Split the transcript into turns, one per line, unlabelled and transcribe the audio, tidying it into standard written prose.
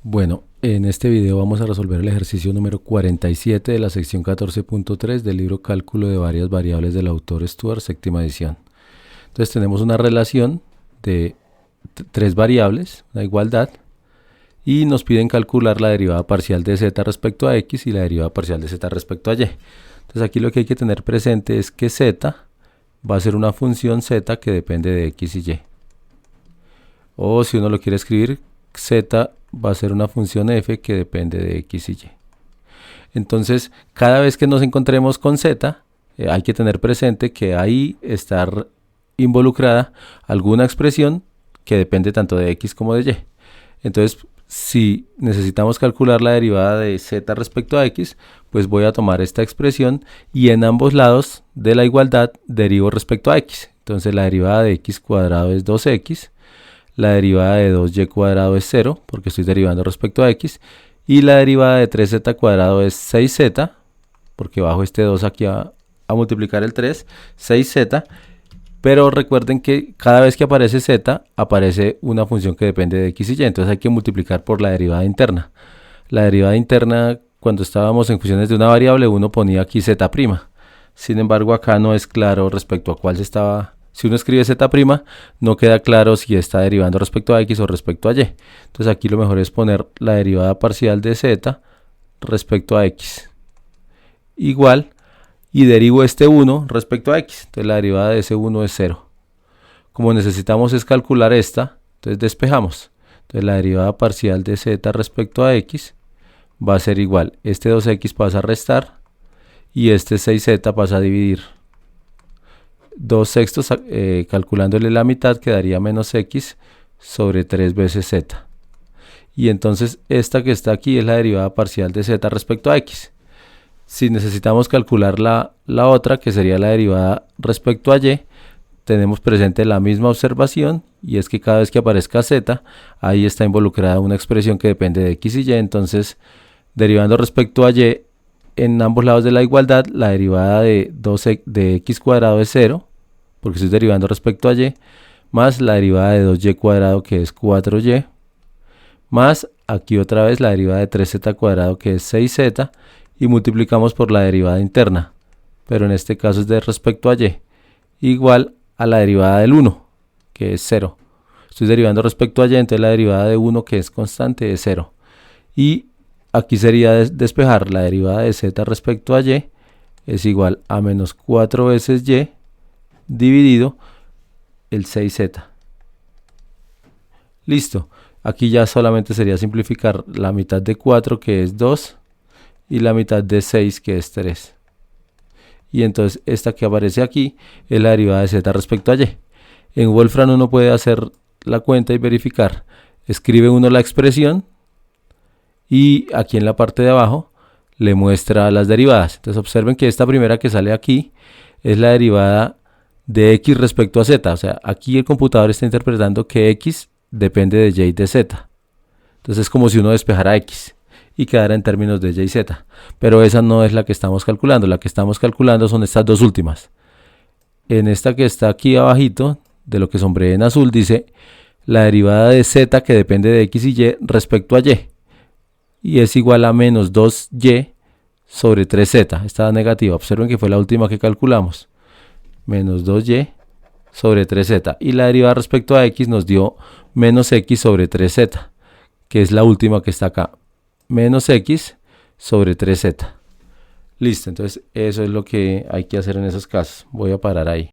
Bueno, en este video vamos a resolver el ejercicio número 47 de la sección 14.3 del libro Cálculo de varias variables del autor Stuart, séptima edición. Entonces tenemos una relación de tres variables, una igualdad, y nos piden calcular la derivada parcial de z respecto a x y la derivada parcial de z respecto a y. Entonces aquí lo que hay que tener presente es que z va a ser una función z que depende de x y y. O si uno lo quiere escribir, z va a ser una función f que depende de x y y. Entonces, cada vez que nos encontremos con z, hay que tener presente que ahí está involucrada alguna expresión que depende tanto de x como de y. Entonces, si necesitamos calcular la derivada de z respecto a x, pues voy a tomar esta expresión y en ambos lados de la igualdad derivo respecto a x. Entonces, la derivada de x cuadrado es 2x. La derivada de 2y cuadrado es 0, porque estoy derivando respecto a x. Y la derivada de 3z cuadrado es 6z, porque bajo este 2 aquí a multiplicar el 3, 6z. Pero recuerden que cada vez que aparece z, aparece una función que depende de x y y. Entonces hay que multiplicar por la derivada interna. La derivada interna, cuando estábamos en funciones de una variable, uno ponía aquí z'. Sin embargo, acá no es claro respecto a cuál se estaba... Si uno escribe z', no queda claro si está derivando respecto a x o respecto a y. Entonces aquí lo mejor es poner la derivada parcial de z respecto a x. Igual, y derivo este 1 respecto a x. Entonces la derivada de ese 1 es 0. Como necesitamos es calcular esta, entonces despejamos. Entonces la derivada parcial de z respecto a x va a ser igual. Este 2x pasa a restar y este 6z pasa a dividir. 2 sextos, calculándole la mitad, quedaría menos x sobre 3 veces z. Y entonces esta que está aquí es la derivada parcial de z respecto a x. Si necesitamos calcular la otra, que sería la derivada respecto a y, tenemos presente la misma observación, y es que cada vez que aparezca z, ahí está involucrada una expresión que depende de x y y. Entonces, derivando respecto a y, en ambos lados de la igualdad, la derivada de x cuadrado es 0, porque estoy derivando respecto a y, más la derivada de 2y cuadrado, que es 4y, más aquí otra vez la derivada de 3z cuadrado, que es 6z, y multiplicamos por la derivada interna, pero en este caso es de respecto a y, igual a la derivada del 1, que es 0. Estoy derivando respecto a y, entonces la derivada de 1, que es constante, es 0. Y aquí sería despejar la derivada de z respecto a y, es igual a menos 4 veces y dividido el 6z. Listo. Aquí ya solamente sería simplificar la mitad de 4, que es 2, y la mitad de 6, que es 3. Y entonces esta que aparece aquí es la derivada de z respecto a y. En Wolfram uno puede hacer la cuenta y verificar. Escribe uno la expresión y aquí en la parte de abajo le muestra las derivadas. Entonces observen que esta primera que sale aquí es la derivada de x respecto a z. O sea, aquí el computador está interpretando que x depende de y y de z. Entonces es como si uno despejara x y quedara en términos de y y z. Pero esa no es la que estamos calculando. La que estamos calculando son estas dos últimas. En esta que está aquí abajito, de lo que sombreé en azul, dice la derivada de z que depende de x y y respecto a y. Y es igual a menos 2y sobre 3z. Esta negativa. Observen que fue la última que calculamos. Menos 2y sobre 3z. Y la derivada respecto a x nos dio menos x sobre 3z, que es la última que está acá. Menos x sobre 3z. Listo, entonces eso es lo que hay que hacer en esos casos. Voy a parar ahí.